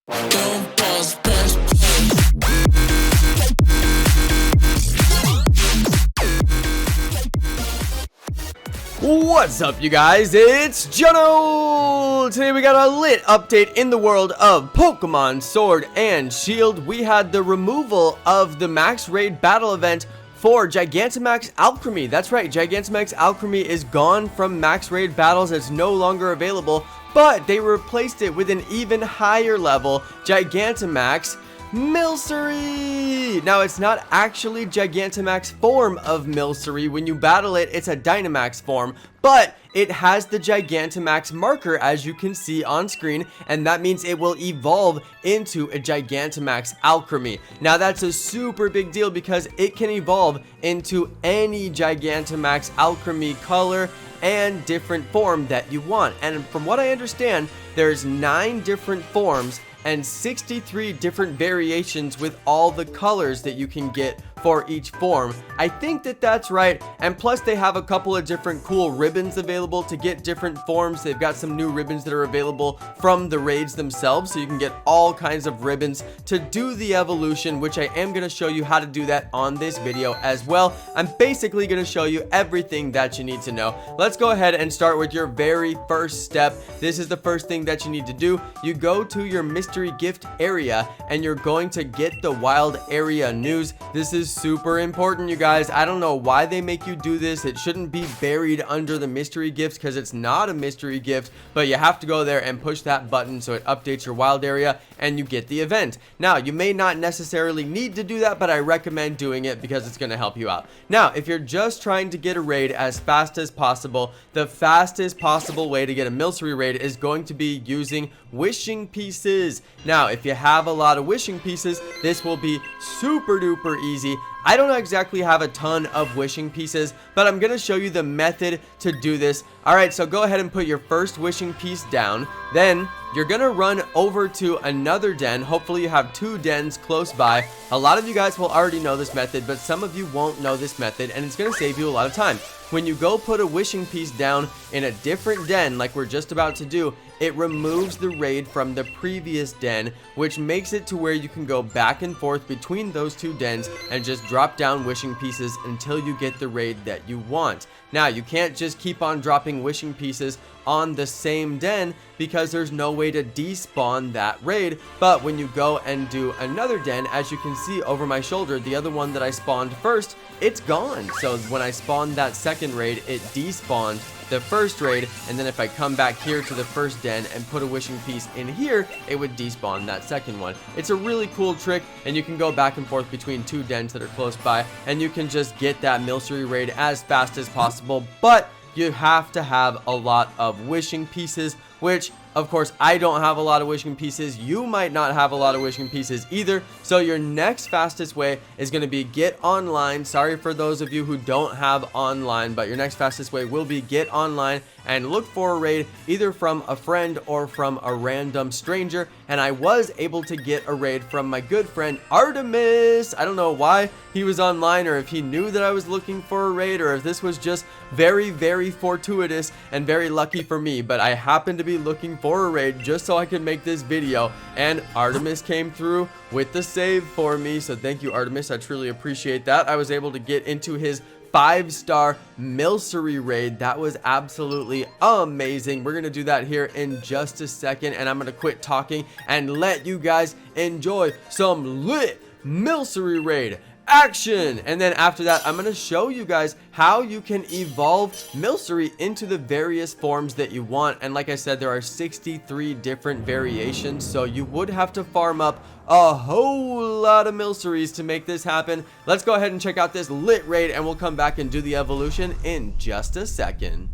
Don't pause, press play. What's up, you guys? It's Jonno! Today we got a lit update in the world of Pokemon Sword and Shield. We had the removal of the Max Raid Battle event for Gigantamax Alcremie. That's right, Gigantamax Alcremie is gone from Max Raid battles. It's no longer available, but they replaced it with an even higher level Gigantamax Milcery! Now, it's not actually Gigantamax form of Milcery. When you battle it, it's a Dynamax form, but it has the Gigantamax Marker, as you can see on screen, and that means it will evolve into a Gigantamax Alcremie. Now, that's a super big deal because it can evolve into any Gigantamax Alcremie color and different form that you want. And from what I understand, there's 9 different forms and 63 different variations with all the colors that you can get for each form. I think that that's right, and plus they have a couple of different cool ribbons available to get different forms. They've got some new ribbons that are available from the raids themselves, so you can get all kinds of ribbons to do the evolution, which I am going to show you how to do that on this video as well. I'm basically going to show you everything that you need to know. Let's go ahead and start with your very first step. This is the first thing that you need to do. You go to your mystery gift area and you're going to get the wild area news. This is super important, you guys. I don't know why they make you do this. It shouldn't be buried under the mystery gifts because it's not a mystery gift, but you have to go there and push that button so it updates your wild area and you get the event. Now, you may not necessarily need to do that, but I recommend doing it because it's going to help you out. Now, if you're just trying to get a raid as fast as possible, the fastest possible way to get a Milcery raid is going to be using wishing pieces. Now, if you have a lot of wishing pieces, this will be super duper easy. I don't exactly have a ton of wishing pieces, but I'm going to show you the method to do this. Alright, so go ahead and put your first wishing piece down. Then you're going to run over to another den. Hopefully you have 2 dens close by. A lot of you guys will already know this method, but some of you won't know this method, and it's going to save you a lot of time. When you go put a wishing piece down in a different den like we're just about to do, it removes the raid from the previous den, which makes it to where you can go back and forth between those 2 dens and just drop down wishing pieces until you get the raid that you want. Now, you can't just keep on dropping wishing pieces on the same den because there's no way to despawn that raid, but when you go and do another den, as you can see over my shoulder, the other one that I spawned first, it's gone. So when I spawned that second raid, it despawned the first raid, and then if I come back here to the first den and put a wishing piece in here, it would despawn that second one. It's a really cool trick, and you can go back and forth between 2 dens that are close by, and you can just get that Milcery raid as fast as possible, but you have to have a lot of wishing pieces, which of course I don't have a lot of wishing pieces. You might not have a lot of wishing pieces either. So your next fastest way is going to be get online. Sorry for those of you who don't have online, but your next fastest way will be get online and look for a raid either from a friend or from a random stranger. And I was able to get a raid from my good friend Artemis. I don't know why he was online, or if he knew that I was looking for a raid, or if this was just very, very fortuitous and very lucky for me, but I happened to be looking for a raid just so I could make this video, and Artemis came through with the save for me. So thank you, Artemis. I truly appreciate that. I was able to get into his 5-star Milcery raid. That was absolutely amazing. We're gonna do that here in just a second, and I'm gonna quit talking and let you guys enjoy some lit Milcery raid action. And then after that, I'm going to show you guys how you can evolve Milcery into the various forms that you want. And like I said, there are 63 different variations, so you would have to farm up a whole lot of Milcerys to make this happen. Let's go ahead and check out this lit raid, and we'll come back and do the evolution in just a second.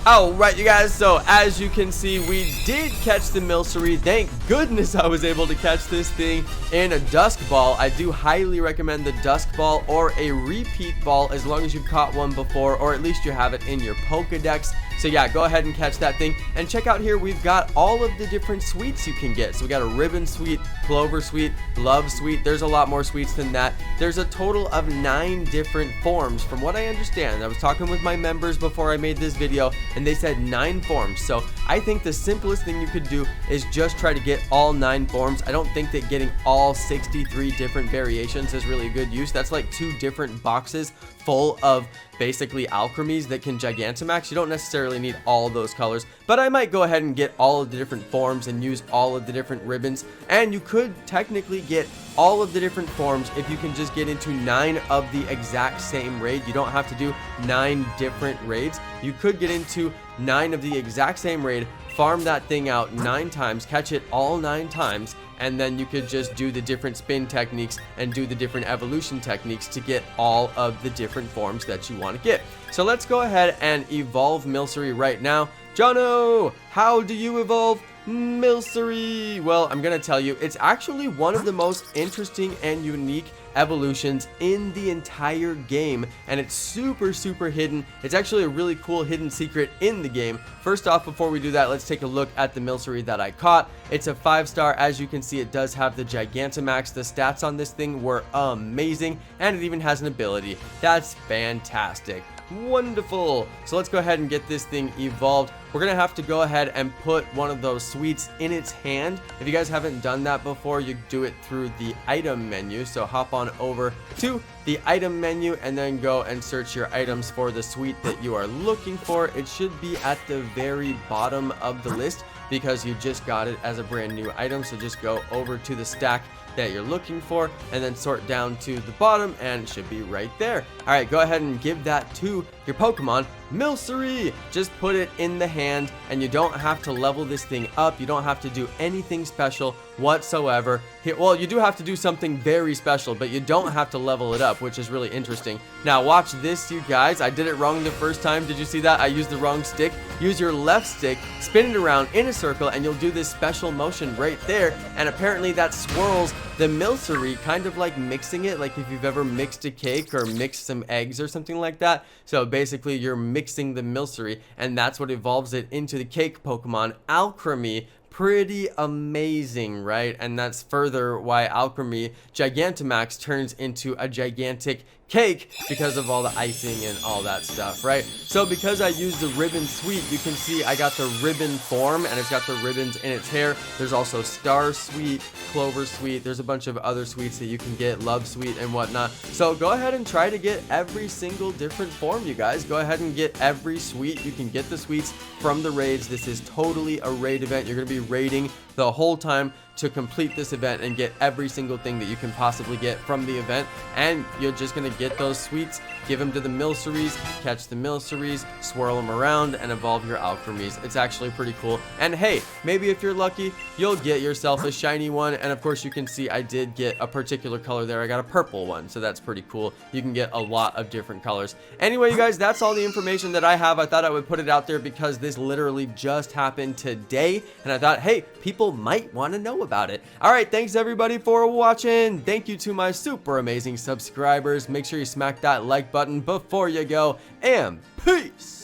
Alright, you guys, so as you can see, we did catch the Milcery. Thank goodness I was able to catch this thing in a dusk ball. I do highly recommend the dusk ball or a repeat ball as long as you've caught one before, or at least you have it in your Pokedex. So yeah, go ahead and catch that thing. And check out here, we've got all of the different sweets you can get. So we got a ribbon sweet, clover sweet, love sweet. There's a lot more sweets than that. There's a total of 9 different forms from what I understand. I was talking with my members before I made this video, and they said 9 forms. So I think the simplest thing you could do is just try to get all 9 forms. I don't think that getting all 63 different variations is really good use. That's like 2 different boxes full of basically Alcremies that can Gigantamax. You don't necessarily need all those colors, but I might go ahead and get all of the different forms and use all of the different ribbons. And you could technically get all of the different forms if you can just get into 9 of the exact same raid. You don't have to do 9 different raids. You could get into 9 of the exact same raid, farm that thing out 9 times, catch it all 9 times, and then you could just do the different spin techniques and do the different evolution techniques to get all of the different forms that you want to get. So let's go ahead and evolve Milcery right now. Jonno, how do you evolve Milcery? Well, I'm gonna tell you, it's actually one of the most interesting and unique evolutions in the entire game, and it's super hidden. It's actually a really cool hidden secret in the game. First off, before we do that, let's take a look at the Milcery that I caught. It's a 5-star. As you can see, it does have the Gigantamax. The stats on this thing were amazing, and it even has an ability. That's fantastic. Wonderful. So let's go ahead and get this thing evolved. We're gonna have to go ahead and put one of those sweets in its hand. If you guys haven't done that before, you do it through the item menu. So hop on over to the item menu and then go and search your items for the sweet that you are looking for. It should be at the very bottom of the list because you just got it as a brand new item. So just go over to the stack that you're looking for and then sort down to the bottom, and it should be right there. All right, go ahead and give that to your Pokemon Milcery. Just put it in the hand, and you don't have to level this thing up. You don't have to do anything special whatsoever. Well, you do have to do something very special, but you don't have to level it up, which is really interesting. Now watch this, you guys. I did it wrong the first time. Did you see that? I used the wrong stick. Use your left stick, spin it around in a circle, and you'll do this special motion right there, and apparently that swirls the Milcery, kind of like mixing it, like if you've ever mixed a cake or mixed some eggs or something like that. So basically you're mixing the Milcery, and that's what evolves it into the cake Pokemon Alcremie. Pretty amazing, right? And that's further why Alcremie Gigantamax turns into a gigantic cake because of all the icing and all that stuff, right? So because I used the ribbon sweet, you can see I got the ribbon form, and it's got the ribbons in its hair. There's also star sweet, clover sweet. There's a bunch of other sweets that you can get, love sweet and whatnot. So go ahead and try to get every single different form, you guys. Go ahead and get every sweet. You can get the sweets from the raids. This is totally a raid event. You're going to be raiding the whole time to complete this event and get every single thing that you can possibly get from the event. And you're just gonna get those sweets, give them to the Milceries, catch the Milceries, swirl them around, and evolve your Alcremies. It's actually pretty cool. And hey, maybe if you're lucky, you'll get yourself a shiny one. And of course, you can see I did get a particular color there. I got a purple one, so that's pretty cool. You can get a lot of different colors. Anyway, you guys, that's all the information that I have. I thought I would put it out there because this literally just happened today, and I thought, hey, people might want to know about it. All right, thanks everybody for watching. Thank you to my super amazing subscribers. Make sure you smack that like button before you go, and peace.